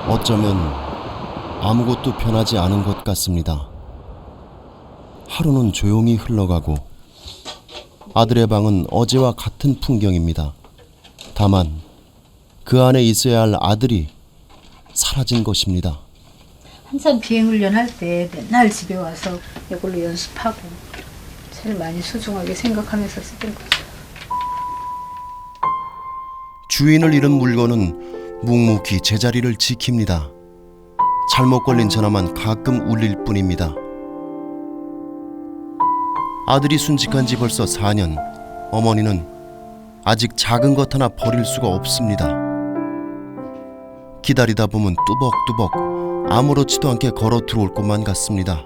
어쩌면 아무것도 변하지 않은 것 같습니다. 하루는 조용히 흘러가고 아들의 방은 어제와 같은 풍경입니다. 다만 그 안에 있어야 할 아들이 사라진 것입니다. 항상 비행훈련 할 때 맨날 집에 와서 이걸로 연습하고 제일 많이 소중하게 생각하면서 쓰던 거죠. 주인을 잃은 물건은 묵묵히 제자리를 지킵니다. 잘못 걸린 전화만 가끔 울릴 뿐입니다. 아들이 순직한 지 벌써 4년. 어머니는 아직 작은 것 하나 버릴 수가 없습니다. 기다리다 보면 뚜벅뚜벅 아무렇지도 않게 걸어 들어올 것만 같습니다.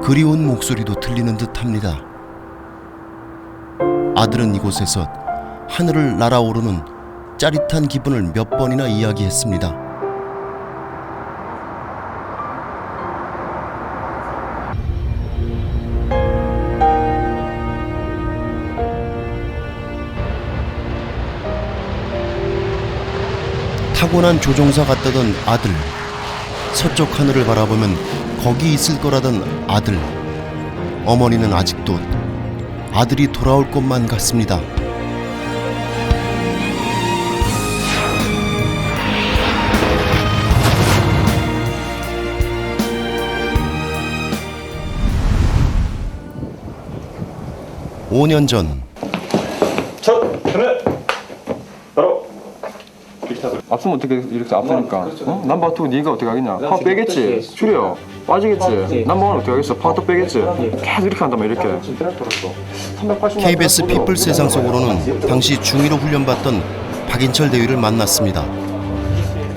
그리운 목소리도 들리는 듯합니다. 아들은 이곳에서 하늘을 날아오르는 짜릿한 기분을 몇 번이나 이야기했습니다. 타고난 조종사 같다던 아들, 서쪽 하늘을 바라보면 거기 있을 거라던 아들. 어머니는 아직도 아들이 돌아올 것만 같습니다. (5년) 전 앞서면 어떻게 이렇게 앞서니까 난 바투 네가 어떻게 하겠냐. 파워 빼겠지. 줄여 빠지겠지. 남방은 어떻게 하겠어. 파워 또 빼겠지. 계속 이렇게 한다면 이렇게. KBS 피플 세상 속으로는 당시 중위로 훈련받던 박인철 대위를 만났습니다.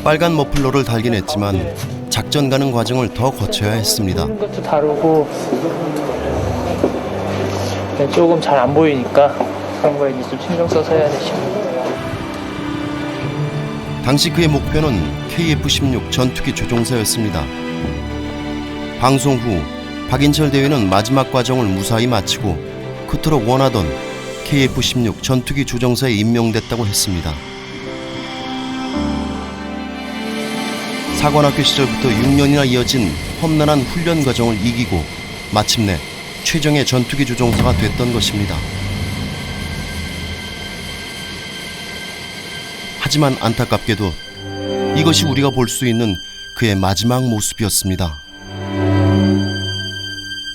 빨간 머플러를 달긴 했지만 작전 가는 과정을 더 거쳐야 했습니다. 것도 다르고 조금 잘 안 보이니까 그런 거에 이제 좀 신경 써서 해야 되죠. 당시 그의 목표는 KF-16 전투기 조종사였습니다. 방송 후 박인철 대위는 마지막 과정을 무사히 마치고 그토록 원하던 KF-16 전투기 조종사에 임명됐다고 했습니다. 사관학교 시절부터 6년이나 이어진 험난한 훈련 과정을 이기고 마침내 최정예 전투기 조종사가 됐던 것입니다. 하지만 안타깝게도 이것이 우리가 볼 수 있는 그의 마지막 모습이었습니다.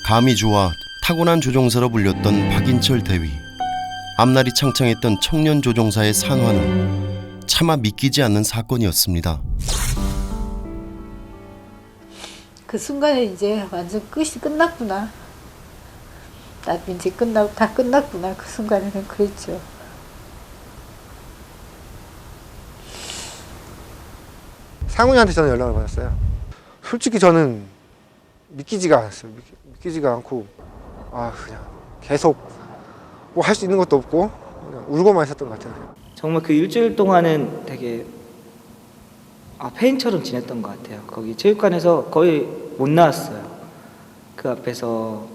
감이 좋아 타고난 조종사로 불렸던 박인철 대위. 앞날이 창창했던 청년 조종사의 산화는 차마 믿기지 않는 사건이었습니다. 그 순간에 이제 완전 끝이 끝났구나. 나도 이제 끝나고 다 끝났구나. 그 순간에는 그랬죠. 상훈이한테 저는 연락을 받았어요. 솔직히 저는 믿기지가 않았어요. 믿기지가 않고 그냥 계속 뭐 할 수 있는 것도 없고 그냥 울고만 있었던 것 같아요. 정말 그 일주일 동안은 되게 폐인처럼 지냈던 것 같아요. 거기 체육관에서 거의 못 나왔어요. 그 앞에서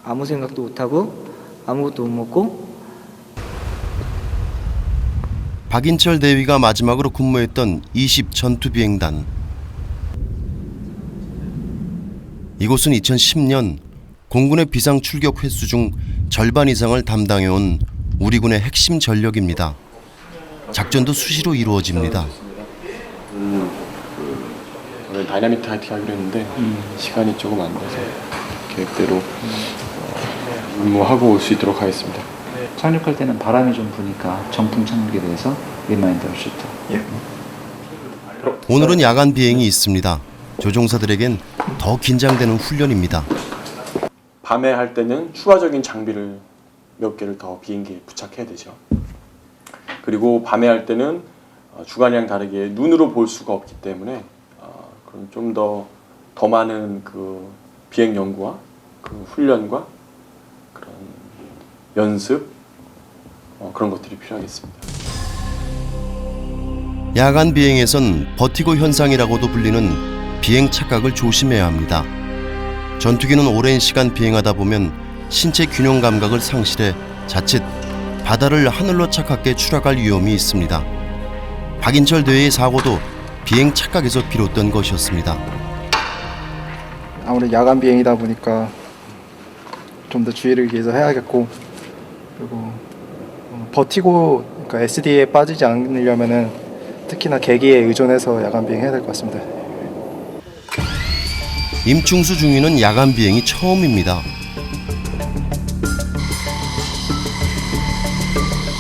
아무 생각도 못하고 아무것도 못 먹고. 박인철 대위가 마지막으로 근무했던 20 전투비행단. 이곳은 2010년 공군의 비상 출격 횟수 중 절반 이상을 담당해온 우리 군의 핵심 전력입니다. 작전도 수시로 이루어집니다. 오늘 다이나믹 하이팅 하기로 했는데 시간이 조금 안 돼서 계획대로 근무하고 올 수 있도록 하겠습니다. 착륙할 때는 바람이 좀 부니까 정품 착륙에 대해서 리마인드 슈트. 오늘은 야간 비행이 있습니다. 조종사들에겐 더 긴장되는 훈련입니다. 밤에 할 때는 추가적인 장비를 몇 개를 더 비행기에 부착해야 되죠. 그리고 밤에 할 때는 주간이랑 다르게 눈으로 볼 수가 없기 때문에 그럼 좀 더 많은 그 비행 연구와 그 훈련과 그런 연습 그런 것들이 필요하겠습니다. 야간 비행에선 버티고 현상이라고도 불리는 비행 착각을 조심해야 합니다. 전투기는 오랜 시간 비행하다 보면 신체 균형 감각을 상실해 자칫 바다를 하늘로 착각해 추락할 위험이 있습니다. 박인철 대위의 사고도 비행 착각에서 비롯된 것이었습니다. 아무래도 야간 비행이다 보니까 좀 더 주의를 기해서 해야겠고, 그리고 버티고 그러니까 SD에 빠지지 않으려면은 특히나 계기에 의존해서 야간 비행해야 될 것 같습니다. 임충수 중위는 야간 비행이 처음입니다.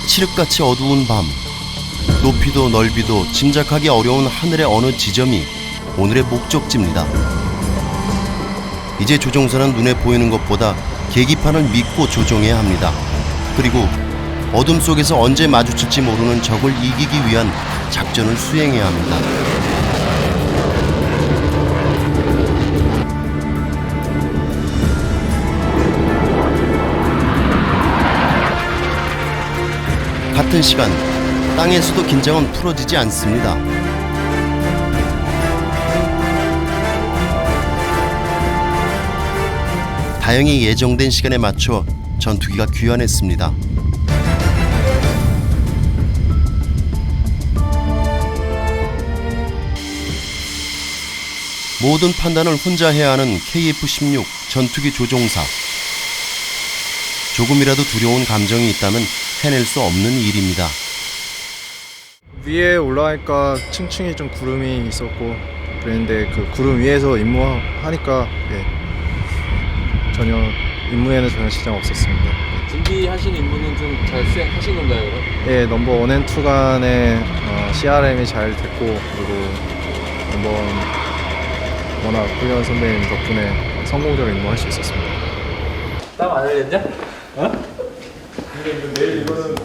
칠흑같이 어두운 밤, 높이도 넓이도 짐작하기 어려운 하늘의 어느 지점이 오늘의 목적지입니다. 이제 조종사는 눈에 보이는 것보다 계기판을 믿고 조종해야 합니다. 그리고 어둠 속에서 언제 마주칠지 모르는 적을 이기기 위한 작전을 수행해야 합니다. 같은 시간, 땅에서도 긴장은 풀어지지 않습니다. 다행히 예정된 시간에 맞춰 전투기가 귀환했습니다. 모든 판단을 혼자 해야 하는 KF-16 전투기 조종사. 조금이라도 두려운 감정이 있다면 해낼 수 없는 일입니다. 위에 올라가니까 층층이 좀 구름이 있었고 그랬는데 그 구름 위에서 임무하니까 전혀 임무에는 전혀 지장 없었습니다. 준비하신 임무는 좀 잘 수행하신 건가요, 그럼? 예, 넘버 1 앤 2 간에 CRM이 잘 됐고, 그리고 넘버 1 워낙 훌륭한 선배님 덕분에 성공적으로 임무할 수 있었습니다. 땀 안 흘렸냐? 어? 내일 이거는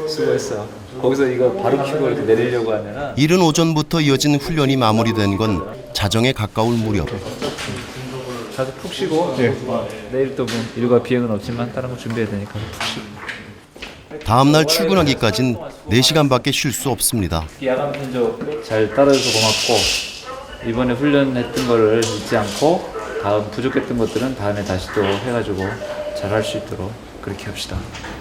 수고했어. 거기서 이거 바로 켜고 이렇게 내리려고 하면은 이른 오전부터 이어진 훈련이 마무리된 건 자정에 가까울 무렵. 자주 푹 쉬고 내일 또 뭐 일과 비행은 없지만 다른 거 준비해야 되니까 푹 쉬고. 다음날 출근하기까진 4시간밖에 쉴 수 없습니다. 야간 편조 잘 따라줘서 고맙고 이번에 훈련했던 거를 잊지 않고 다음 부족했던 것들은 다음에 다시 또 해가지고 잘 할 수 있도록 그렇게 합시다.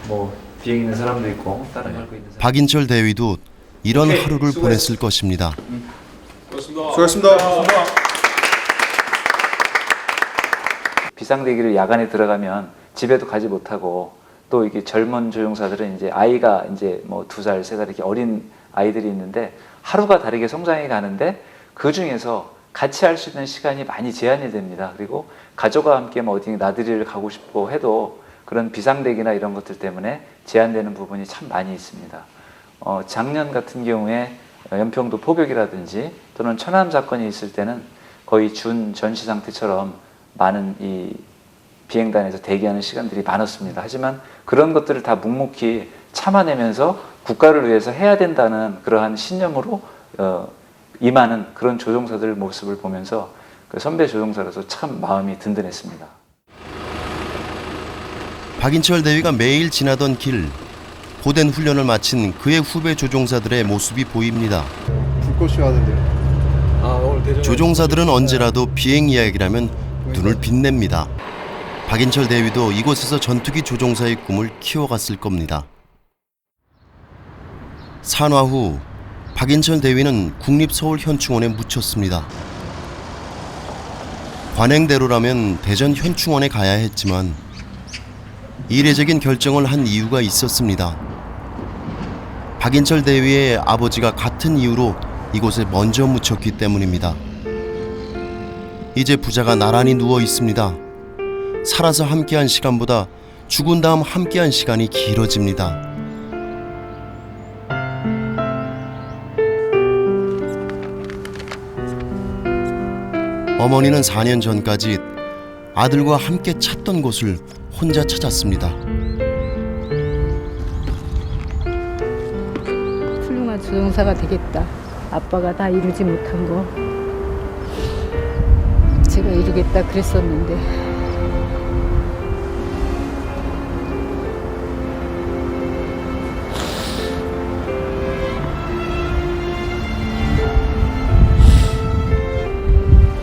뭐 비행 있는 사람도 있고 다른 거 알고 있는 사람. 박인철 대위도 이런 하루를 보냈을 것입니다. 수고하셨습니다. 비상대기를 야간에 들어가면 집에도 가지 못하고 또 이게 젊은 조종사들은 이제 아이가 이제 뭐 2살, 3살 이렇게 어린 아이들이 있는데 하루가 다르게 성장해 가는데 그 중에서 같이 할 수 있는 시간이 많이 제한이 됩니다. 그리고 가족과 함께 뭐 어디 나들이를 가고 싶고 해도 그런 비상대기나 이런 것들 때문에 제한되는 부분이 참 많이 있습니다. 작년 같은 경우에 연평도 포격이라든지 또는 천안 사건이 있을 때는 거의 준 전시 상태처럼 많은 이 비행단에서 대기하는 시간들이 많았습니다. 하지만 그런 것들을 다 묵묵히 참아내면서 국가를 위해서 해야 된다는 그러한 신념으로 임하는 그런 조종사들 모습을 보면서 그 선배 조종사로서 참 마음이 든든했습니다. 박인철 대위가 매일 지나던 길, 고된 훈련을 마친 그의 후배 조종사들의 모습이 보입니다. 불꽃이 하던데요. 조종사들은 언제라도 비행 이야기라면 눈을 빛냅니다. 박인철 대위도 이곳에서 전투기 조종사의 꿈을 키워갔을 겁니다. 산화 후 박인철 대위는 국립서울현충원에 묻혔습니다. 관행대로라면 대전 현충원에 가야 했지만 이례적인 결정을 한 이유가 있었습니다. 박인철 대위의 아버지가 같은 이유로 이곳에 먼저 묻혔기 때문입니다. 이제 부자가 나란히 누워 있습니다. 살아서 함께한 시간보다 죽은 다음 함께한 시간이 길어집니다. 어머니는 4년 전까지 아들과 함께 찾던 곳을 혼자 찾았습니다. 훌륭한 조종사가 되겠다. 아빠가 다 이루지 못한 거 제가 이루겠다 그랬었는데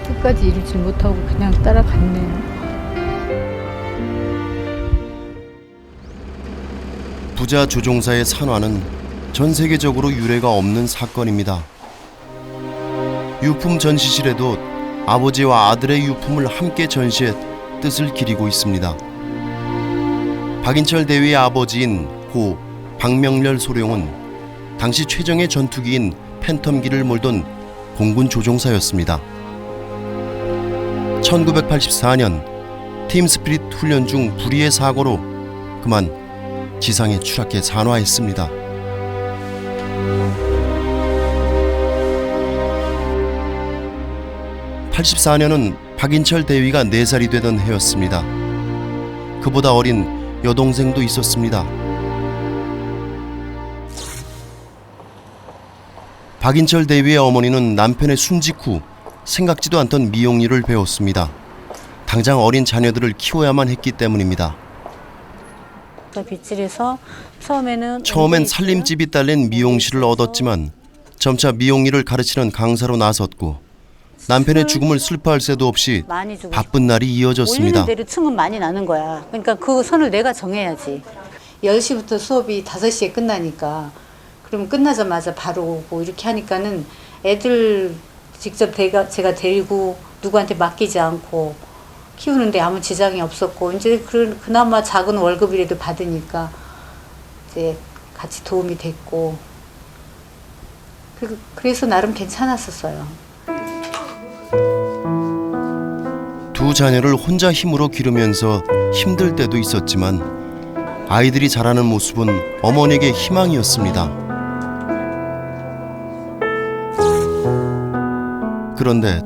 끝까지 이루지 못하고 그냥 따라갔네요. 부자 조종사의 산화는 전 세계적으로 유례가 없는 사건입니다. 유품 전시실에도 아버지와 아들의 유품을 함께 전시해 뜻을 기리고 있습니다. 박인철 대위의 아버지인 고 박명렬 소령은 당시 최정예 전투기인 팬텀기를 몰던 공군 조종사였습니다. 1984년 팀 스피릿 훈련 중 불의의 사고로 그만 지상에 추락해 산화했습니다. (84년은) 박인철 대위가 4살이 되던 해였습니다. 그보다 어린 여동생도 있었습니다. 박인철 대위의 어머니는 남편의 순직 후 생각지도 않던 미용일을 배웠습니다. 당장 어린 자녀들을 키워야만 했기 때문입니다. 빗질에서 처음엔 살림집이 딸린 미용실을 얻었지만 점차 미용일을 가르치는 강사로 나섰고 남편의 죽음을 슬퍼할 새도 없이 바쁜 날이 이어졌습니다. 올리는 대로 층은 많이 나는 거야. 그러니까 그 선을 내가 정해야지. 10시부터 수업이 5시에 끝나니까 그럼 끝나자마자 바로 오고 이렇게 하니까는 애들 직접 제가 데리고 누구한테 맡기지 않고 키우는데 아무 지장이 없었고 이제 그나마 작은 월급이라도 받으니까 이제 같이 도움이 됐고 그래서 나름 괜찮았었어요. 두 자녀를 혼자 힘으로 기르면서 힘들 때도 있었지만 아이들이 자라는 모습은 어머니에게 희망이었습니다. 그런데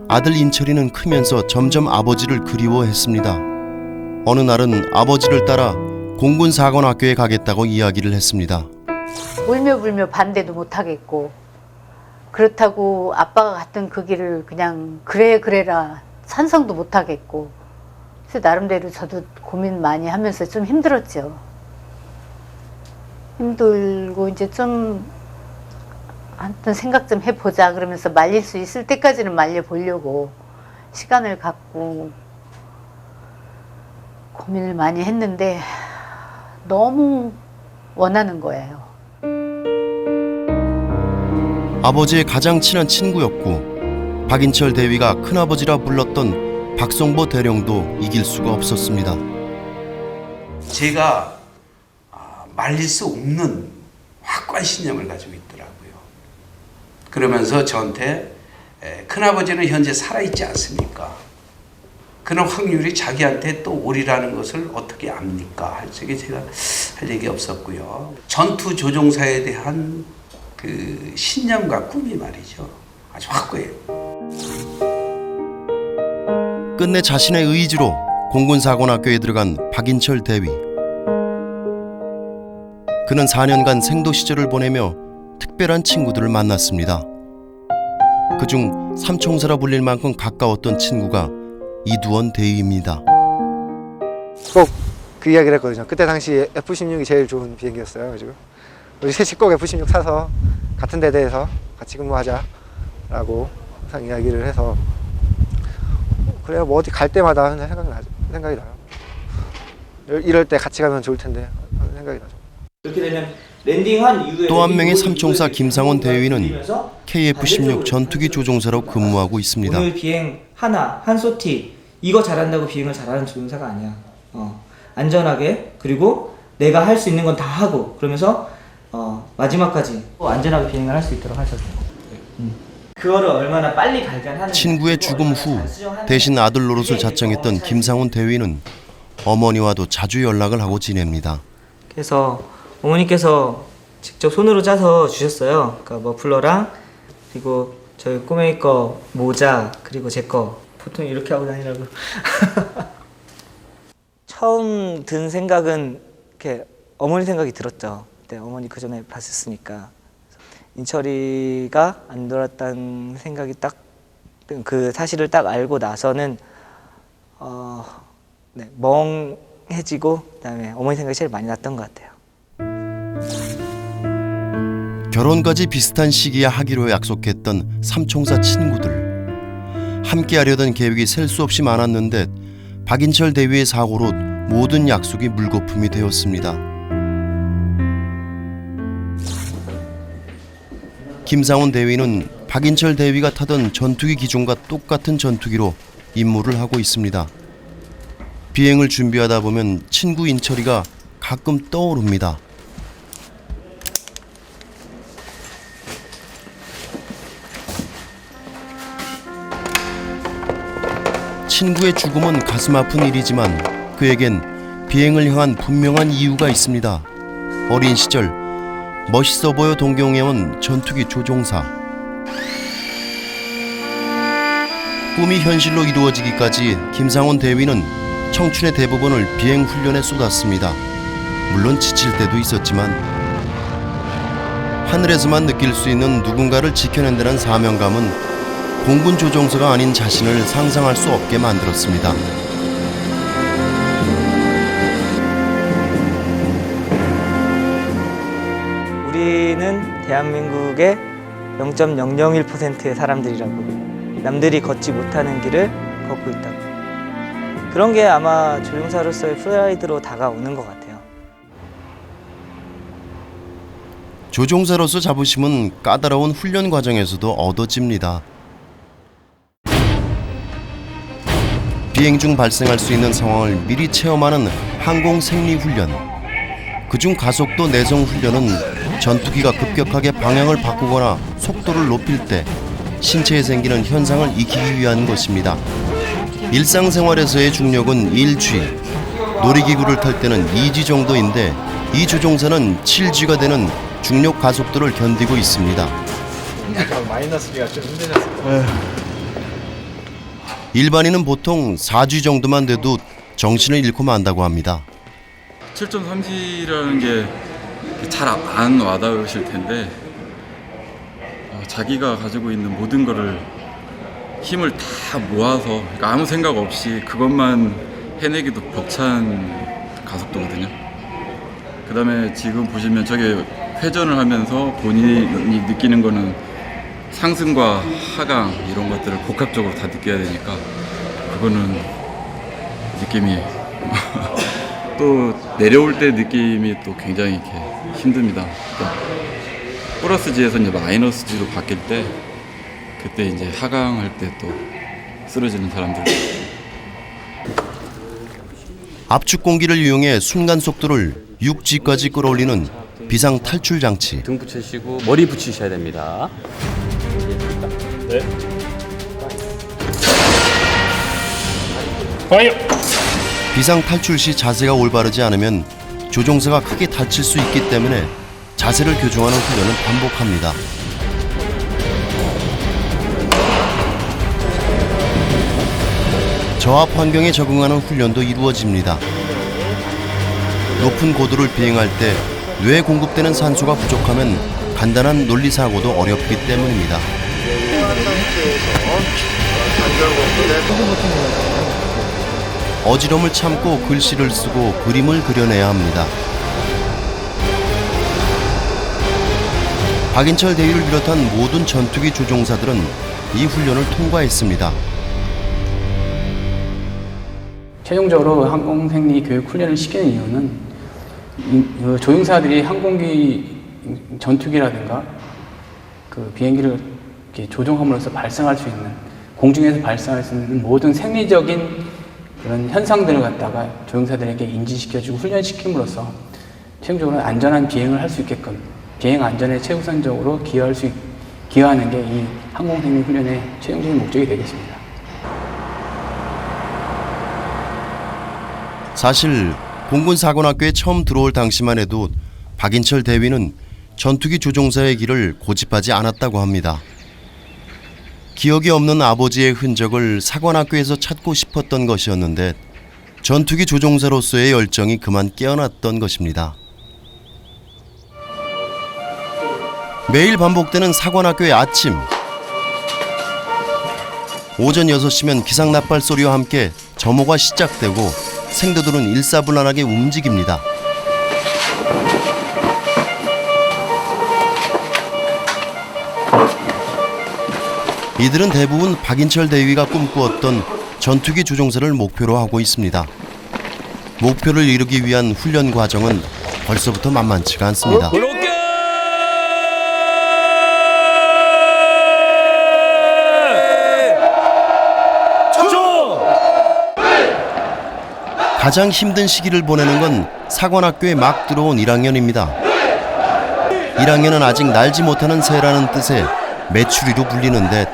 아들 인철이는 크면서 점점 아버지를 그리워했습니다. 어느 날은 아버지를 따라 공군사관학교에 가겠다고 이야기를 했습니다. 울며불며 반대도 못하겠고 그렇다고 아빠가 갔던 그 길을 그냥 그래라 찬성도 못하겠고 그래서 나름대로 저도 고민 많이 하면서 좀 힘들었죠. 힘들고 이제 좀 한번 생각 좀 해보자 그러면서 말릴 수 있을 때까지는 말려보려고 시간을 갖고 고민을 많이 했는데 너무 원하는 거예요. 아버지의 가장 친한 친구였고 박인철 대위가 큰아버지라 불렀던 박성보 대령도 이길 수가 없었습니다. 제가 말릴 수 없는 확고한 신념을 가지고 있더라고요. 그러면서 저한테 큰아버지는 현재 살아있지 않습니까? 그런 확률이 자기한테 또 오리라는 것을 어떻게 압니까? 할 적에 제가 할 얘기 없었고요. 전투 조종사에 대한 그 신념과 꿈이 말이죠. 아주 확고해요. 끝내 자신의 의지로 공군사관학교에 들어간 박인철 대위. 그는 4년간 생도 시절을 보내며 특별한 친구들을 만났습니다. 그중 삼총사라 불릴 만큼 가까웠던 친구가 이두원 대위입니다. 꼭 그 이야기를 했거든요. 그때 당시 F-16이 제일 좋은 비행기였어요. 그래가지고 우리 셋이 꼭 F-16 사서 같은 대대에서 같이 근무하자라고 항상 이야기를 해서 그래야 뭐 어디 갈 때마다 항상 생각이 나요. 이럴 때 같이 가면 좋을 텐데 하는 생각이 나죠. 이렇게 되면 랜딩한 이후에 또 한 명의 삼총사 김상원 대위는 KF-16 전투기 조종사로 근무하고 있습니다. 오늘 비행 한 소티 이거 잘한다고 비행을 잘하는 조종사가 아니야. 안전하게 그리고 내가 할 수 있는 건 다 하고 그러면서 마지막까지 안전하게 비행을 할 수 있도록 하셨어요. 그거를 얼마나 빨리 발견하는 친구의 죽음 후 대신 아들 노릇을 자청했던 김상훈 대위는 어머니와도 자주 연락을 하고 지냅니다. 그래서 어머니께서 직접 손으로 짜서 주셨어요. 그러니까 머플러랑 그리고 저희 꼬맹이 거 모자 그리고 제 거 보통 이렇게 하고 다니라고. 처음 든 생각은 이렇게 어머니 생각이 들었죠. 그때 어머니 그 전에 봤었으니까 인철이가 안 돌았다는 생각이 딱 그 사실을 딱 알고 나서는 네, 멍해지고 그다음에 어머니 생각이 제일 많이 났던 것 같아요. 결혼까지 비슷한 시기에 하기로 약속했던 삼총사 친구들. 함께 하려던 계획이 셀 수 없이 많았는데 박인철 대위의 사고로 모든 약속이 물거품이 되었습니다. 김상훈 대위는 박인철 대위가 타던 전투기 기종과 똑같은 전투기로 임무를 하고 있습니다. 비행을 준비하다 보면 친구 인철이가 가끔 떠오릅니다. 친구의 죽음은 가슴 아픈 일이지만 그에겐 비행을 향한 분명한 이유가 있습니다. 어린 시절 멋있어 보여 동경해온 전투기 조종사. 꿈이 현실로 이루어지기까지 김상훈 대위는 청춘의 대부분을 비행 훈련에 쏟았습니다. 물론 지칠 때도 있었지만 하늘에서만 느낄 수 있는 누군가를 지켜낸다는 사명감은 공군 조종사가 아닌 자신을 상상할 수 없게 만들었습니다. 우리는 대한민국의 0.001%의 사람들이라고. 남들이 걷지 못하는 길을 걷고 있다고. 그런 게 아마 조종사로서의 프라이드로 다가오는 것 같아요. 조종사로서 자부심은 까다로운 훈련 과정에서도 얻어집니다. 비행 중 발생할 수 있는 상황을 미리 체험하는 항공 생리 훈련. 그중 가속도 내성 훈련은 전투기가 급격하게 방향을 바꾸거나 속도를 높일 때 신체에 생기는 현상을 익히기 위한 것입니다. 일상생활에서의 중력은 1G, 놀이기구를 탈 때는 2G 정도인데 이 조종사는 7G가 되는 중력 가속도를 견디고 있습니다. 마이너스기가 좀 힘드셨어요. 일반인은 보통 4G 정도만 돼도 정신을 잃고 만다고 합니다. 7.3G라는 게 잘 안 와닿으실 텐데 자기가 가지고 있는 모든 거를 힘을 다 모아서 그러니까 아무 생각 없이 그것만 해내기도 벅찬 가속도거든요. 그 다음에 지금 보시면 저게 회전을 하면서 본인이 느끼는 거는 상승과 하강 이런 것들을 복합적으로 다 느껴야 되니까 그거는 느낌이 또 내려올 때 느낌이 또 굉장히 이렇게 힘듭니다. 그러니까 플러스 G에서 이제 마이너스 G로 바뀔 때 그때 이제 하강할 때 또 쓰러지는 사람들. 압축 공기를 이용해 순간 속도를 6G까지 끌어올리는 비상 탈출 장치. 등 붙이시고 머리 붙이셔야 됩니다. 네. 비상 탈출 시 자세가 올바르지 않으면 조종사가 크게 다칠 수 있기 때문에 자세를 교정하는 훈련을 반복합니다. 저압 환경에 적응하는 훈련도 이루어집니다. 높은 고도를 비행할 때 뇌에 공급되는 산소가 부족하면 간단한 논리사고도 어렵기 때문입니다. 어지럼을 참고 글씨를 쓰고 그림을 그려내야 합니다. 박인철 대위를 비롯한 모든 전투기 조종사들은 이 훈련을 통과했습니다. 최종적으로 항공생리 교육 훈련을 시키는 이유는 조종사들이 항공기 전투기라든가 그 비행기를 이렇게 조종함으로써 발생할 수 있는 공중에서 발생할 수 있는 모든 생리적인 그런 현상들을 갖다가 조종사들에게 인지시켜주고 훈련시킴으로써 최종적으로 안전한 비행을 할 수 있게끔 비행 안전에 최우선적으로 기여하는 게 이 항공생리 훈련의 최종적인 목적이 되겠습니다. 사실 공군사관학교에 처음 들어올 당시만 해도 박인철 대위는 전투기 조종사의 길을 고집하지 않았다고 합니다. 기억이 없는 아버지의 흔적을 사관학교에서 찾고 싶었던 것이었는데 전투기 조종사로서의 열정이 그만 깨어났던 것입니다. 매일 반복되는 사관학교의 아침. 오전 6시면 기상나팔 소리와 함께 점호가 시작되고 생도들은 일사불란하게 움직입니다. 이들은 대부분 박인철 대위가 꿈꾸었던 전투기 조종사를 목표로 하고 있습니다. 목표를 이루기 위한 훈련 과정은 벌써부터 만만치가 않습니다. 가장 힘든 시기를 보내는 건 사관학교에 막 들어온 1학년입니다. 1학년은 아직 날지 못하는 새라는 뜻의 메추리로 불리는데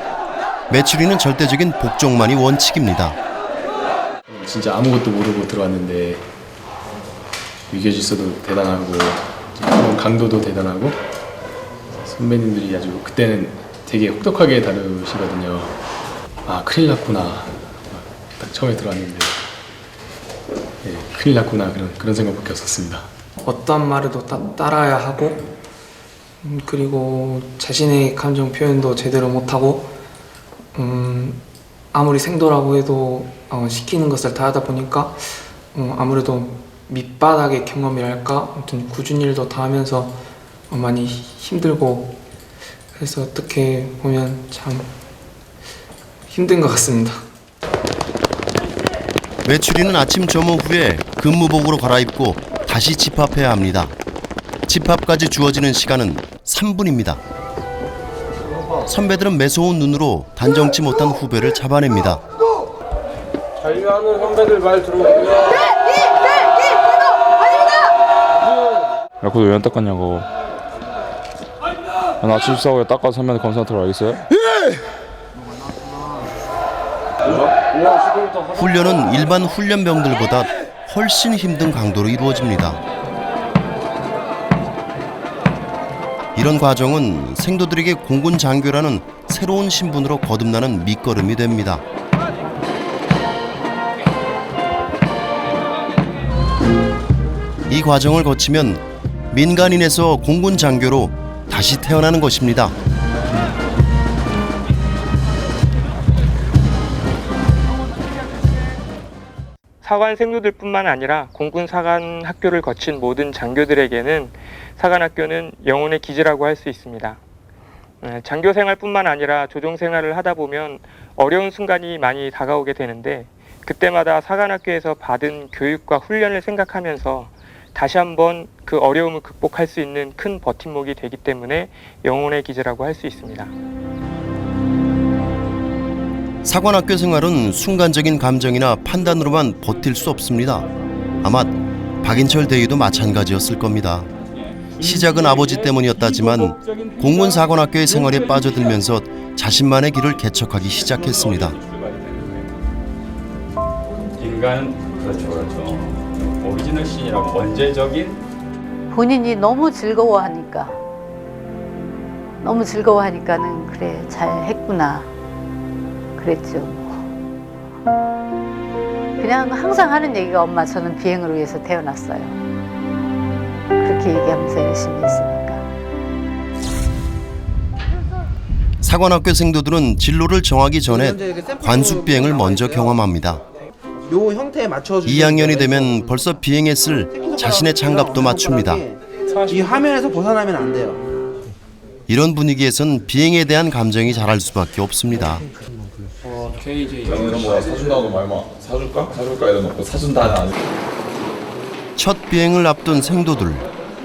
메추리는 절대적인 복종만이 원칙입니다. 진짜 아무것도 모르고 들어왔는데 위계질서도 대단하고 강도도 대단하고 선배님들이 아주 그때는 되게 혹독하게 다루시거든요. 아 큰일 났구나. 딱 처음에 들어왔는데 네, 큰일 났구나 그런 생각밖에 없었습니다. 어떤 말에도 따라야 하고 그리고 자신의 감정 표현도 제대로 못하고 아무리 생도라고 해도 시키는 것을 다 하다 보니까 아무래도 밑바닥의 경험이랄까 아무튼 굳은 일도 다 하면서 많이 힘들고 그래서 어떻게 보면 참 힘든 것 같습니다. 메추리는 아침 점호 후에 근무복으로 갈아입고 다시 집합해야 합니다. 집합까지 주어지는 시간은 3분입니다. 선배들은 매서운 눈으로 단정치 못한 후배를 잡아냅니다. 잔류하는 선배들 말 들어보고요. 야, 그거 왜 안 닦았냐고. 나 아침 식사하고 닦아서 선배한테 검사한테 알겠어요? 훈련은 일반 훈련병들보다 훨씬 힘든 강도로 이루어집니다. 이런 과정은 생도들에게 공군 장교라는 새로운 신분으로 거듭나는 밑거름이 됩니다. 이 과정을 거치면 민간인에서 공군 장교로 다시 태어나는 것입니다. 사관 생도들뿐만 아니라 공군 사관 학교를 거친 모든 장교들에게는 사관 학교는 영혼의 기지라고 할 수 있습니다. 장교 생활뿐만 아니라 조종 생활을 하다 보면 어려운 순간이 많이 다가오게 되는데 그때마다 사관 학교에서 받은 교육과 훈련을 생각하면서 다시 한번 그 어려움을 극복할 수 있는 큰 버팀목이 되기 때문에 영혼의 기지라고 할 수 있습니다. 사관학교 생활은 순간적인 감정이나 판단으로만 버틸 수 없습니다. 아마 박인철 대위도 마찬가지였을 겁니다. 시작은 아버지 때문이었다지만 공군 사관학교의 생활에 빠져들면서 자신만의 길을 개척하기 시작했습니다. 인간 그렇죠. 오리지널 신이라고 원죄적인 본인이 너무 즐거워하니까는 그래 잘 했구나 그랬죠. 그냥 항상 하는 얘기가 엄마 저는 비행을 위해서 태어났어요. 그렇게 얘기하면서 열심히 했으니까. 사관학교 생도들은 진로를 정하기 전에 관습 비행을 먼저 경험합니다. 요 형태에 맞춰서 2학년이 되면 벌써 비행했을 자신의 장갑도 맞춥니다. 이 화면에서 벗어나면 안 돼요. 이런 분위기에선 비행에 대한 감정이 자랄 수밖에 없습니다. 뭐 사준다고 말마 사줄까? 사줄까 이래놓고 사준다는 아니고. 첫 비행을 앞둔 생도들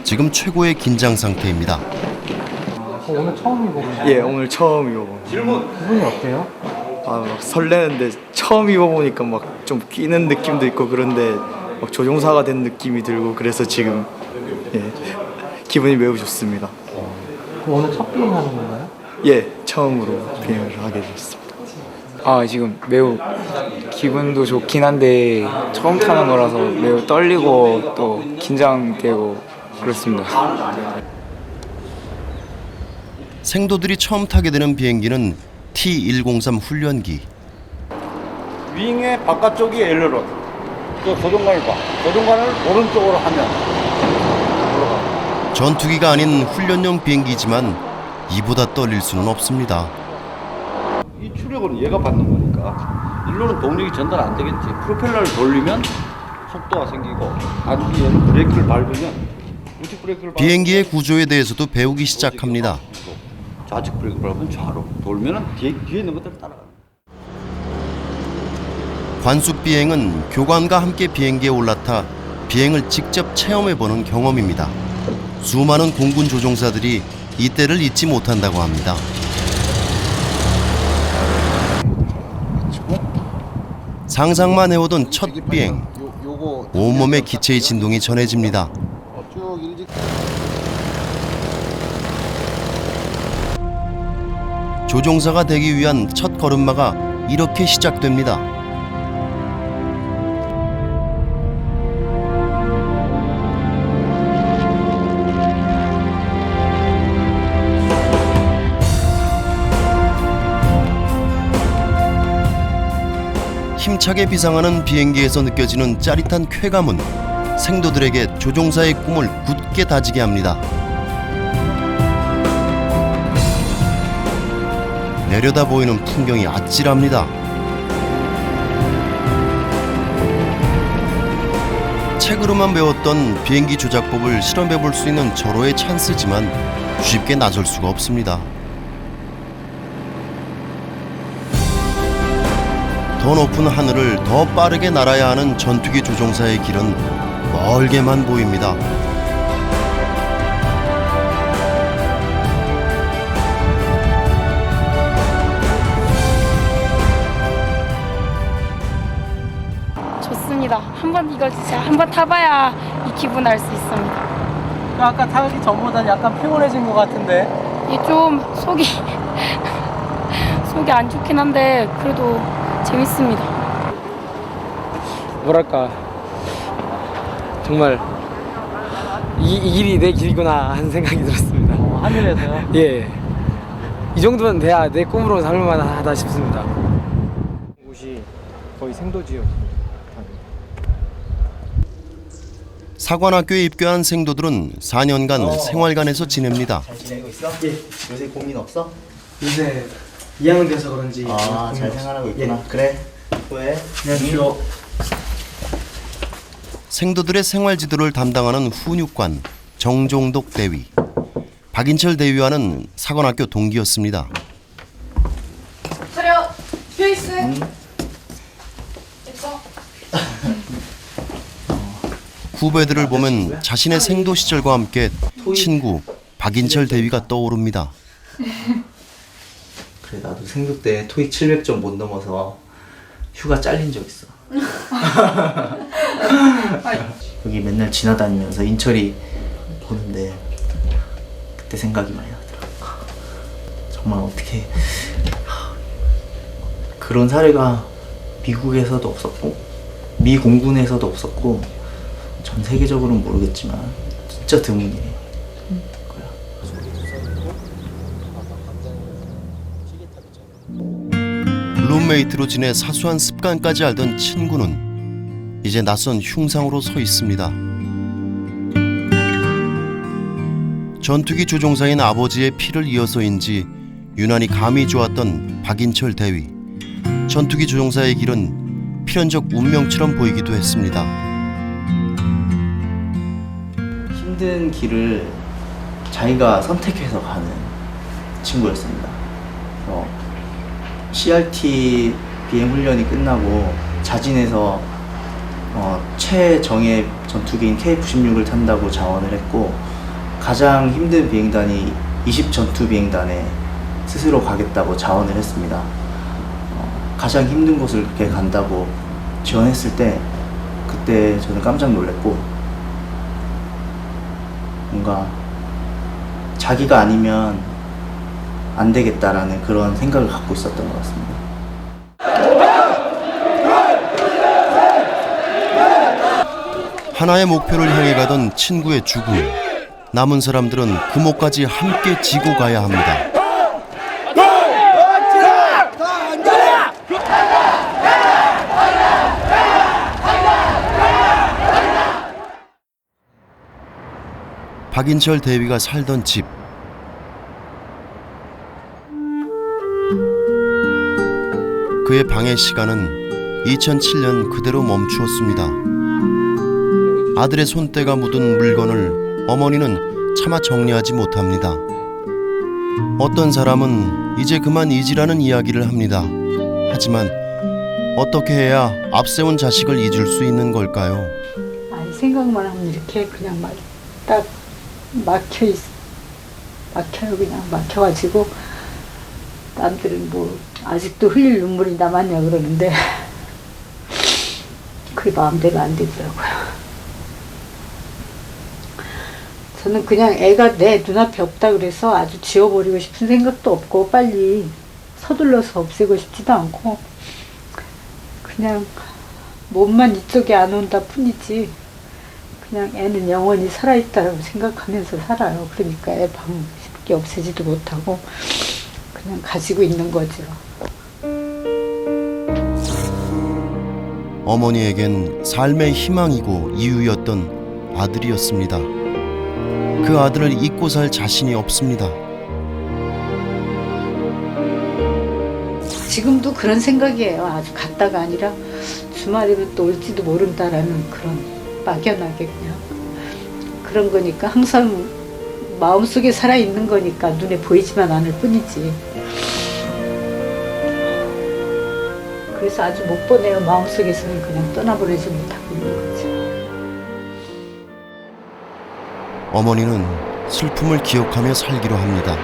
지금 최고의 긴장 상태입니다. 오늘 처음 입어보세요? 예, 오늘 처음 입어보는. 질문. 기분이 어때요? 막 설레는데 처음 입어보니까 막 좀 끼는 느낌도 있고 그런데 막 조종사가 된 느낌이 들고 그래서 지금 기분이 매우 좋습니다. 그럼 오늘 첫 비행하는 건가요? 예, 처음으로 비행을 하게 됐습니다. 지금 매우 기분도 좋긴 한데 처음 타는 거라서 매우 떨리고 또 긴장되고 그렇습니다. 생도들이 처음 타게 되는 비행기는 T-103 훈련기. 윙의 바깥쪽이 엘러론. 또 조종관을 봐. 조종관을 오른쪽으로 하면 전투기가 아닌 훈련용 비행기지만 이보다 떨릴 수는 없습니다. 이 추력은 얘가 받는 거니까 일로는 동력이 전달 안 되겠지. 프로펠러를 돌리면 속도가 생기고 아니면 얘는 브레이크를 밟으면 우측 브레이크를 비행기의 구조에 대해서도 배우기 시작합니다. 좌측 브레이크를 밟으면 좌로 돌면은 뒤에 있는 것들을 따라가. 관습 비행은 교관과 함께 비행기에 올라타 비행을 직접 체험해보는 경험입니다. 수많은 공군 조종사들이 이때를 잊지 못한다고 합니다. 상상만 해오던 첫 비행. 보고 온몸에 기체의 진동이 전해집니다. 쭉 일찍 조종사가 되기 위한 첫 걸음마가 이렇게 시작됩니다. 힘차게 비상하는 비행기에서 느껴지는 짜릿한 쾌감은 생도들에게 조종사의 꿈을 굳게 다지게 합니다. 내려다 보이는 풍경이 아찔합니다. 책으로만 배웠던 비행기 조작법을 실험해 볼 수 있는 절호의 찬스지만 쉽게 나설 수가 없습니다. 더 높은 하늘을 더 빠르게 날아야 하는 전투기 조종사의 길은 멀게만 보입니다. 좋습니다. 한번 이거 진짜 한번 타봐야 이 기분 알 수 있습니다. 아까 타기 전보다 약간 피곤해진 것 같은데. 이게 좀 속이 안 좋긴 한데 그래도 재밌습니다. 뭐랄까 정말 이 길이 내 길이구나 하는 생각이 들었습니다. 하늘에서요? 예. 이 정도는 돼야 내 꿈으로 삼을 만하다 싶습니다. 곳이 거의 생도지역입니다. 사관학교에 입교한 생도들은 4년간 생활관에서 지냅니다. 잘 지내고 있어? 예. 요새 고민 없어? 요새 2학년 돼서 그런지 잘 생활하고 있구나. 예. 그래. 왜? 안녕하십시오. 생도들의 생활 지도를 담당하는 훈육관 정종독 대위. 박인철 대위와는 사관학교 동기였습니다. 차렷! 페이스! 됐어? 후배들을 보면 자신의 생도 시절과 함께 친구 박인철 대위가 떠오릅니다. 그래 나도 생도 때 토익 700점 못 넘어서 휴가 잘린 적 있어. 여기 맨날 지나다니면서 인철이 보는데 그때 생각이 많이 나더라고. 정말 어떻게 그런 사례가 미국에서도 없었고 미 공군에서도 없었고 전 세계적으로는 모르겠지만 진짜 드문 일이에요. 룸메이트로 지내 사소한 습관까지 알던 친구는 이제 낯선 흉상으로 서 있습니다. 전투기 조종사인 아버지의 피를 이어서인지 유난히 감이 좋았던 박인철 대위. 전투기 조종사의 길은 필연적 운명처럼 보이기도 했습니다. 힘든 길을 자기가 선택해서 가는 친구였습니다. CRT 비행 훈련이 끝나고 자진해서 최정예 전투기인 KF-16을 탄다고 자원을 했고 가장 힘든 비행단이 20 전투 비행단에 스스로 가겠다고 자원을 했습니다. 가장 힘든 곳을 그렇게 간다고 지원했을 때 그때 저는 깜짝 놀랐고 뭔가 자기가 아니면 안 되겠다라는 그런 생각을 갖고 있었던 것 같습니다. 하나의 목표를 향해 가던 친구의 죽음. 남은 사람들은 그 목까지 함께 지고 가야 합니다. 박인철 대위가 살던 집. 그의 방해 시간은 2007년 그대로 멈추었습니다. 아들의 손때가 묻은 물건을 어머니는 차마 정리하지 못합니다. 어떤 사람은 이제 그만 잊으라는 이야기를 합니다. 하지만 어떻게 해야 앞세운 자식을 잊을 수 있는 걸까요? 아니, 생각만 하면 이렇게 그냥 딱 막혀요. 그냥 막혀가지고 남들은 뭐 아직도 흘릴 눈물이 남았냐 그러는데 그 그게 마음대로 안 되더라고요. 저는 그냥 애가 내 눈앞에 없다 그래서 아주 지워버리고 싶은 생각도 없고 빨리 서둘러서 없애고 싶지도 않고 그냥 몸만 이쪽에 안 온다 뿐이지 그냥 애는 영원히 살아있다고 생각하면서 살아요. 그러니까 애 방 쉽게 없애지도 못하고 그냥 가지고 있는 거죠. 어머니에겐 삶의 희망이고 이유였던 아들이었습니다. 그 아들을 잊고 살 자신이 없습니다. 지금도 그런 생각이에요. 아주 갔다가 아니라 주말에는 또 올지도 모른다라는 그런 막연하게 그냥 그런 거니까 항상 마음속에 살아있는 거니까 눈에 보이지만 않을 뿐이지. 그래서 아주 못 보내요. 마음속에서는 그냥 떠나보내지 못하고 있는 거죠. 어머니는 슬픔을 기억하며 살기로 합니다.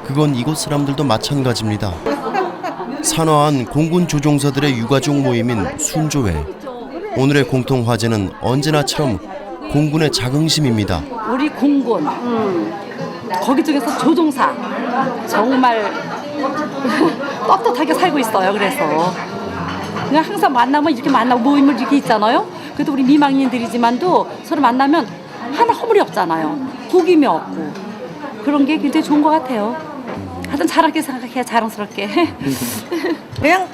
그건 이곳 사람들도 마찬가지입니다. 산화한 공군 조종사들의 유가족 모임인 순조회. 오늘의 공통 화제는 언제나처럼 공군의 자긍심입니다. 우리 공군 거기 중에서 조종사 정말 떳떳하게 살고 있어요. 그래서 그냥 항상 만나면 이렇게 만나고 모임을 이렇게 있잖아요. 그래도 우리 미망인들이지만도 서로 만나면 하나 허물이 없잖아요. 구김이 없고 그런 게 굉장히 좋은 것 같아요. 하여튼 잘하게 생각해. 자랑스럽게. 그냥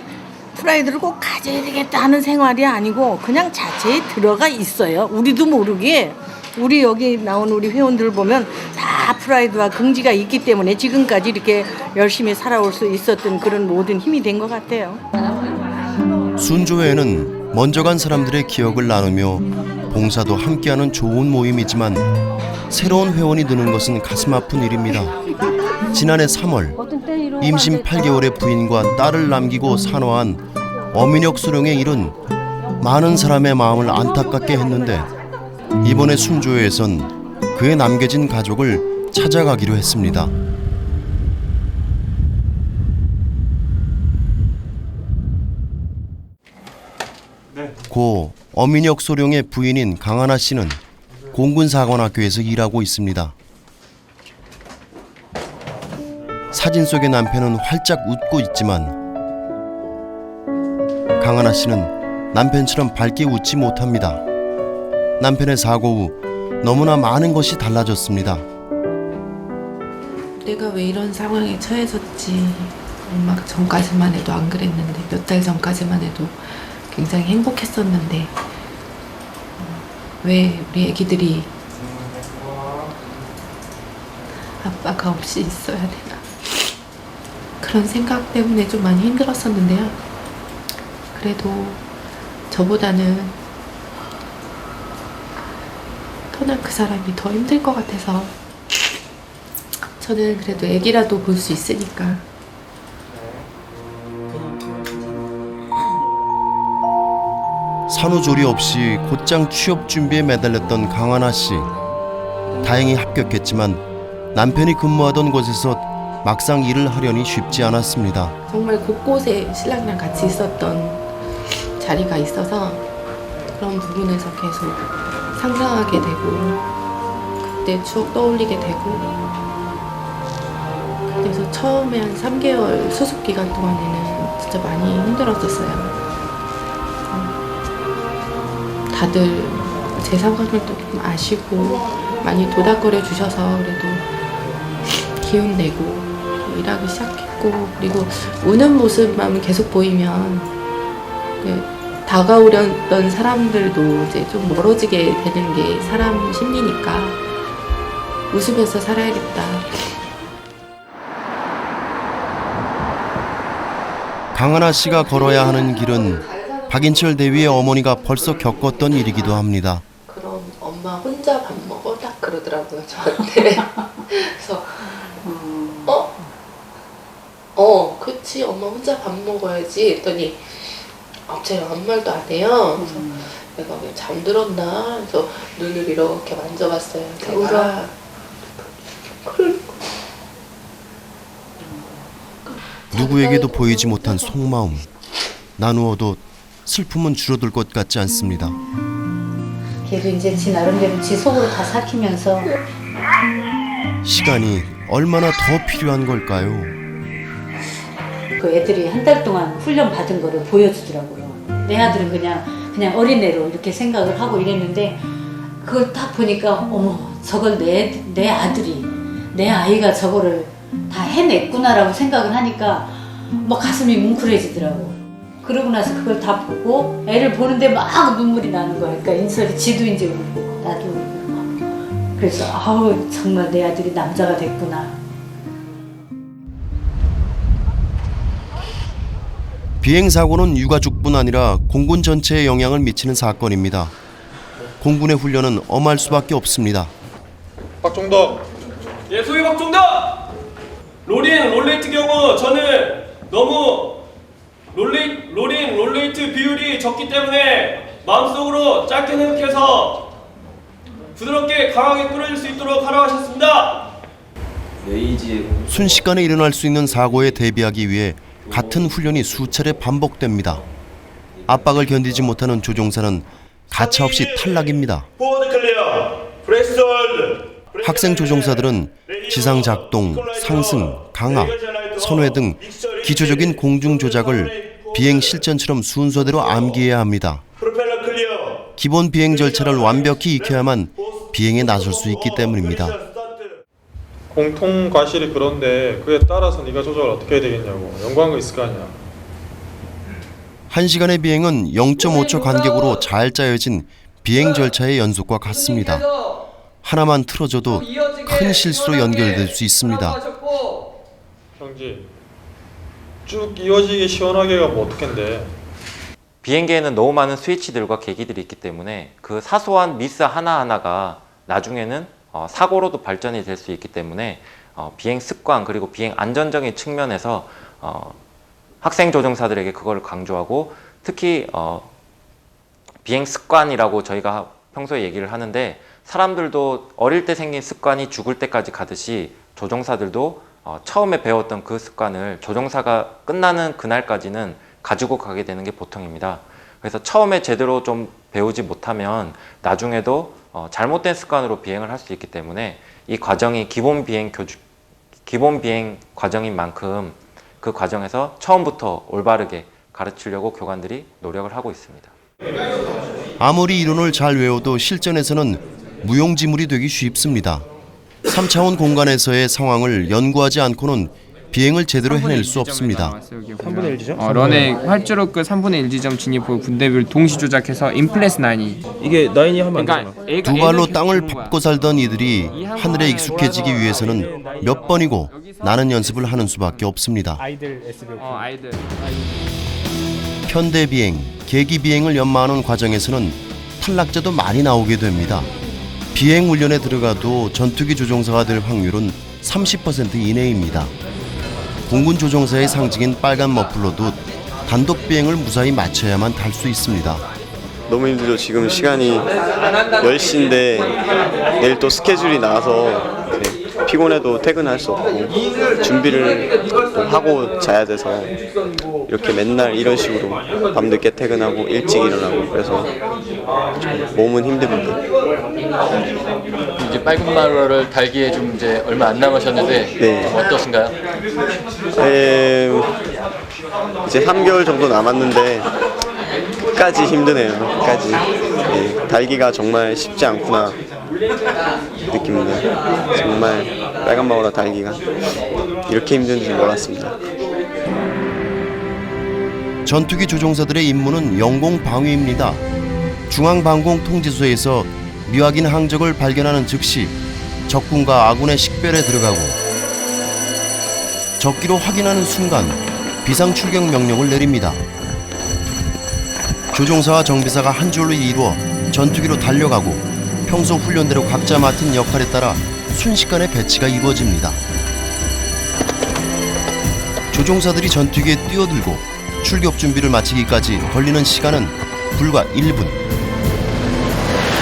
프라이드를 꼭 가져야 되겠다 하는 생활이 아니고 그냥 자체에 들어가 있어요. 우리도 모르게 우리 여기 나온 우리 회원들 보면 다 프라이드와 긍지가 있기 때문에 지금까지 이렇게 열심히 살아올 수 있었던 그런 모든 힘이 된 것 같아요. 순조회는 먼저 간 사람들의 기억을 나누며 봉사도 함께하는 좋은 모임이지만 새로운 회원이 느는 것은 가슴 아픈 일입니다. 지난해 3월 임신 8개월의 부인과 딸을 남기고 산화한 어민혁 수령의 일은 많은 사람의 마음을 안타깝게 했는데 이번에 순조회에선 그의 남겨진 가족을 찾아가기로 했습니다. 고 어민혁 소령의 부인인 강하나 씨는 공군사관학교에서 일하고 있습니다. 사진 속의 남편은 활짝 웃고 있지만 강하나 씨는 남편처럼 밝게 웃지 못합니다. 남편의 사고 후 너무나 많은 것이 달라졌습니다. 내가 왜 이런 상황에 처해졌지. 얼마 전까지만 해도 안 그랬는데 몇 달 전까지만 해도 굉장히 행복했었는데 왜 우리 애기들이 아빠가 없이 있어야 되나. 그런 생각 때문에 좀 많이 힘들었었는데요. 그래도 저보다는 떠난 그 사람이 더 힘들 것 같아서 저는 그래도 애기라도 볼 수 있으니까 산후조리 없이 곧장 취업 준비에 매달렸던 강하나 씨. 다행히 합격했지만 남편이 근무하던 곳에서 막상 일을 하려니 쉽지 않았습니다. 정말 곳곳에 신랑이랑 같이 있었던 자리가 있어서 그런 부분에서 계속 상상하게 되고 그때 추억 떠올리게 되고 그래서 처음에 한 3개월 수습 기간 동안에는 진짜 많이 힘들었었어요. 다들 제 상황을 또 좀 아시고 많이 도닥거려 주셔서 그래도 기운 내고 일하기 시작했고 그리고 우는 모습만 계속 보이면 다가오려던 사람들도 이제 좀 멀어지게 되는 게 사람 심리니까 웃으면서 살아야겠다. 강하나 씨가 걸어야 하는 길은 박인철 대위의 어머니가 벌써 겪었던 일이기도 합니다. 그럼 엄마 혼자 밥 먹어? 딱 그러더라고요 저한테. 그래서 그치 엄마 혼자 밥 먹어야지 했더니 제가 아무 말도 안 해요. 그래서 내가 왜 잠들었나? 그래서 눈을 이렇게 만져봤어요. 제가 누구에게도 보이지 못한 속마음. 나누어도 슬픔은 줄어들 것 같지 않습니다. 걔도 이제 지 나름대로 지 속으로 다 삭히면서 시간이 얼마나 더 필요한 걸까요? 그 애들이 한 달 동안 훈련 받은 거를 보여주더라고요. 내 아들은 그냥 어린애로 이렇게 생각을 하고 이랬는데 그걸 딱 보니까 어머 저걸 내 아들이 내 아이가 저거를 다 해냈구나라고 생각을 하니까 막 가슴이 뭉클해지더라고. 그러고 나서 그걸 다 보고 애를 보는데 막 눈물이 나는 거야. 그러니까 인설이 지도 이제 울고 나도 울고. 그래서 아우 정말 내 아들이 남자가 됐구나. 비행사고는 유가족뿐 아니라 공군 전체에 영향을 미치는 사건입니다. 공군의 훈련은 엄할 수밖에 없습니다. 박종덕. 예, 소위 박종덕! 롤레이트 경우 저는 너무 롤레이트 비율이 적기 때문에 마음속으로 짧게 생각해서 부드럽게 강하게 끌어줄 수 있도록 하라고 하셨습니다. 순식간에 일어날 수 있는 사고에 대비하기 위해 같은 훈련이 수차례 반복됩니다. 압박을 견디지 못하는 조종사는 가차없이 탈락입니다. 포워드 클리어, 브레스트 홀드. 학생 조종사들은 지상 작동, 상승, 강압, 선회 등 기초적인 공중 조작을 비행 실전처럼 순서대로 암기해야 합니다. 기본 비행 절차를 완벽히 익혀야만 비행에 나설 수 있기 때문입니다. 공통 과실이 그런데 그에 따라서 네가 조작을 어떻게 해야 되겠냐고. 연구한 거 있을 거 아니야. 1시간의 비행은 0.5초 간격으로 잘 짜여진 비행 절차의 연속과 같습니다. 하나만 틀어져도 큰 실수로 연결될 수 있습니다. 형지, 쭉 이어지게 시원하게가 뭐 어떡한데. 비행기에는 너무 많은 스위치들과 계기들이 있기 때문에 그 사소한 미스 하나하나가 나중에는 사고로도 발전이 될 수 있기 때문에 비행 습관 그리고 비행 안전적인 측면에서 학생 조종사들에게 그걸 강조하고 특히 비행 습관이라고 저희가 평소에 얘기를 하는데 사람들도 어릴 때 생긴 습관이 죽을 때까지 가듯이 조종사들도 처음에 배웠던 그 습관을 조종사가 끝나는 그날까지는 가지고 가게 되는 게 보통입니다. 그래서 처음에 제대로 좀 배우지 못하면 나중에도 잘못된 습관으로 비행을 할 수 있기 때문에 이 과정이 기본 비행 과정인 만큼 그 과정에서 처음부터 올바르게 가르치려고 교관들이 노력을 하고 있습니다. 아무리 이론을 잘 외워도 실전에서는 무용지물이 되기 쉽습니다. 3차원 공간에서의 상황을 연구하지 않고는 비행을 제대로 해낼 수 없습니다. 3분의 1 지점? 런의 활주로 끝 3분의 1 지점 진입 후 분대별 동시 조작해서 인플레스 9이 이게 9이 하면 안 되잖아. 두 발로 땅을 밟고 살던 이들이 하늘에 익숙해지기 위해서는 몇 번이고 나는 연습을 하는 수밖에 없습니다. 현대 비행, 계기 비행을 연마하는 과정에서는 탈락자도 많이 나오게 됩니다. 비행 훈련에 들어가도 전투기 조종사가 될 확률은 30% 이내입니다. 공군 조종사의 상징인 빨간 머플러도 단독 비행을 무사히 마쳐야만 탈 수 있습니다. 너무 힘들죠. 지금 시간이 10시인데 내일 또 스케줄이 나와서 피곤해도 퇴근할 수 없고 준비를 하고 자야 돼서 이렇게 맨날 이런 식으로 밤늦게 퇴근하고 일찍 일어나고 그래서 좀 몸은 힘듭니다. 이제 빨간 마루를 달기에 좀 이제 얼마 안 남으셨는데 네. 어떠신가요? 이제 3개월 정도 남았는데 끝까지 힘드네요. 끝까지. 네, 달기가 정말 쉽지 않구나 느낍니다. 정말 빨간 마루라 달기가 이렇게 힘든 줄 몰랐습니다. 전투기 조종사들의 임무는 영공 방위입니다. 중앙방공통제소에서 미확인 항적을 발견하는 즉시 적군과 아군의 식별에 들어가고 적기로 확인하는 순간 비상출격 명령을 내립니다. 조종사와 정비사가 한 줄로 이루어 전투기로 달려가고 평소 훈련대로 각자 맡은 역할에 따라 순식간에 배치가 이루어집니다. 조종사들이 전투기에 뛰어들고 출격 준비를 마치기까지 걸리는 시간은 불과 1분.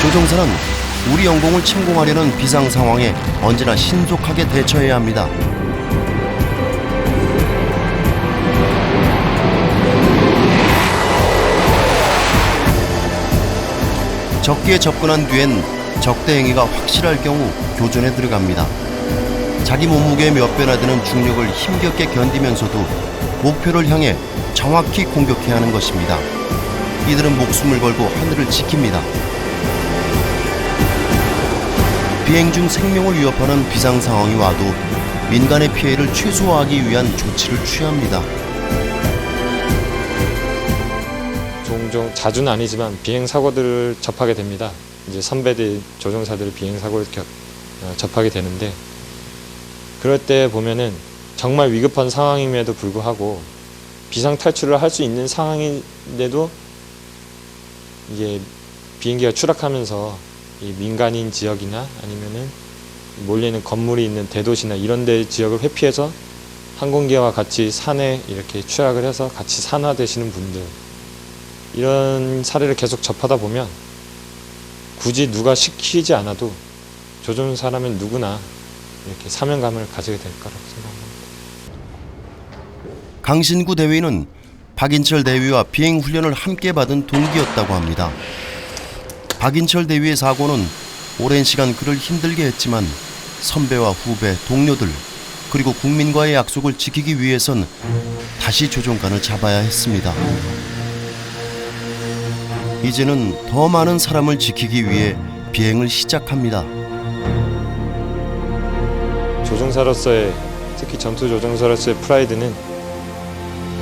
조종사는 우리 영공을 침공하려는 비상 상황에 언제나 신속하게 대처해야 합니다. 적기에 접근한 뒤엔 적대 행위가 확실할 경우 교전에 들어갑니다. 자기 몸무게의 몇 배나 되는 중력을 힘겹게 견디면서도 목표를 향해 정확히 공격해야 하는 것입니다. 이들은 목숨을 걸고 하늘을 지킵니다. 비행 중 생명을 위협하는 비상 상황이 와도 민간의 피해를 최소화하기 위한 조치를 취합니다. 종종 자주는 아니지만 비행 사고들을 접하게 됩니다. 이제 선배들 조종사들 비행 사고를 접하게 되는데, 그럴 때 보면은 정말 위급한 상황임에도 불구하고 비상 탈출을 할 수 있는 상황인데도 이게 비행기가 추락하면서 이 민간인 지역이나 아니면은 몰리는 건물이 있는 대도시나 이런 데 지역을 회피해서 항공기와 같이 산에 이렇게 추락을 해서 같이 산화되시는 분들, 이런 사례를 계속 접하다 보면 굳이 누가 시키지 않아도 조종사라면 누구나 이렇게 사명감을 가지게 될 거라고 생각합니다. 강신구 대위는 박인철 대위와 비행 훈련을 함께 받은 동기였다고 합니다. 박인철 대위의 사고는 오랜 시간 그를 힘들게 했지만 선배와 후배, 동료들, 그리고 국민과의 약속을 지키기 위해선 다시 조종관을 잡아야 했습니다. 이제는 더 많은 사람을 지키기 위해 비행을 시작합니다. 조종사로서의, 특히 전투 조종사로서의 프라이드는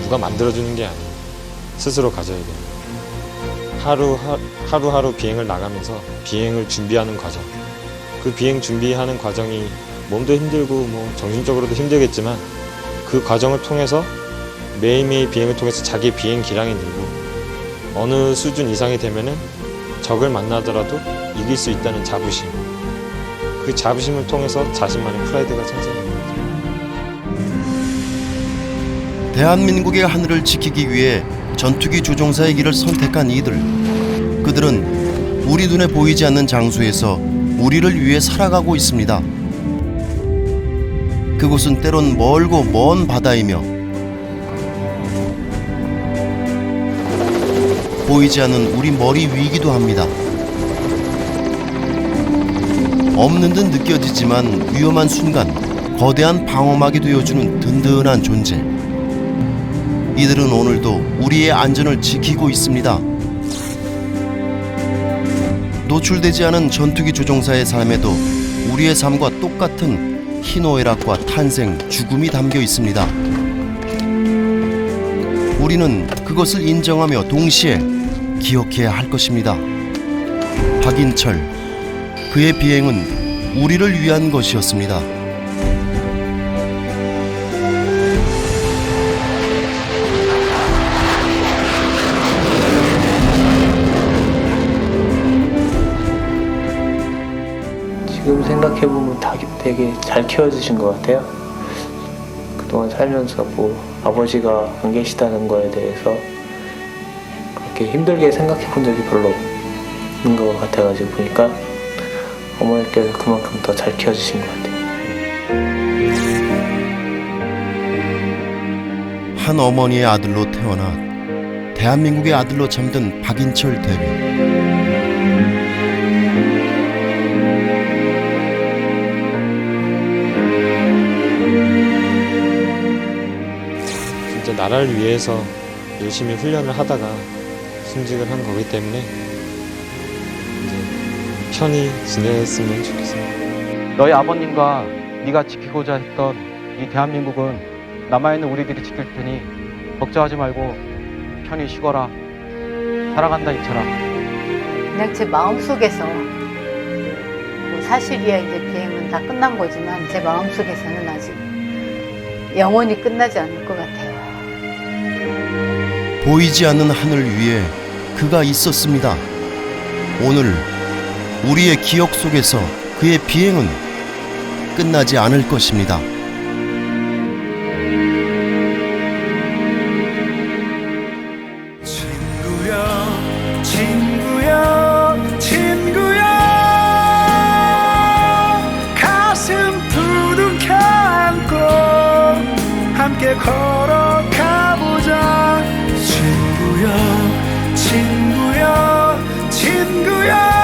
누가 만들어주는 게 아니에요. 스스로 가져야 돼요. 하루하루 비행을 나가면서 비행을 준비하는 과정, 그 비행 준비하는 과정이 몸도 힘들고 뭐 정신적으로도 힘들겠지만 그 과정을 통해서 매일매일 비행을 통해서 자기의 비행 기량이 늘고 어느 수준 이상이 되면은 적을 만나더라도 이길 수 있다는 자부심, 그 자부심을 통해서 자신만의 프라이드가 생성됩니다. 대한민국의 하늘을 지키기 위해 전투기 조종사의 길을 선택한 이들. 그들은 우리 눈에 보이지 않는 장소에서 우리를 위해 살아가고 있습니다. 그곳은 때론 멀고 먼 바다이며 보이지 않는 우리 머리 위이기도 합니다. 없는 듯 느껴지지만 위험한 순간 거대한 방어막이 되어주는 든든한 존재. 이들은 오늘도 우리의 안전을 지키고 있습니다. 노출되지 않은 전투기 조종사의 삶에도 우리의 삶과 똑같은 희노애락과 탄생, 죽음이 담겨 있습니다. 우리는 그것을 인정하며 동시에 기억해야 할 것입니다. 박인철, 그의 비행은 우리를 위한 것이었습니다. 지금 생각해보면 되게 잘 키워주신 것 같아요. 그동안 살면서 뭐 아버지가 안 계시다는 거에 대해서 그렇게 힘들게 생각해본 적이 별로 없는 것 같아가지고 보니까 어머니께서 그만큼 더 잘 키워주신 것 같아요. 한 어머니의 아들로 태어나 대한민국의 아들로 잠든 박인철 대위. 진짜 나라를 위해서 열심히 훈련을 하다가 승직을 한 거기 때문에 이제 편히 지냈으면 좋겠습니다. 너희 아버님과 네가 지키고자 했던 이 대한민국은 남아있는 우리들이 지킬 테니 걱정하지 말고 편히 쉬거라. 사랑한다 이철아. 그냥 제 마음속에서 뭐 사실이야 이제 비행은 다 끝난 거지만 제 마음속에서는 아직 영원히 끝나지 않을 것 같아요. 보이지 않는 하늘 위에 그가 있었습니다. 오늘 우리의 기억 속에서 그의 비행은 끝나지 않을 것입니다. 친구야, 친구야, 친구야, 가슴 두둑 안고 함께 걸어가보자. 친구야, 친구야, 친구야.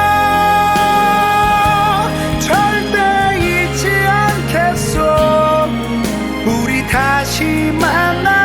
다시 만나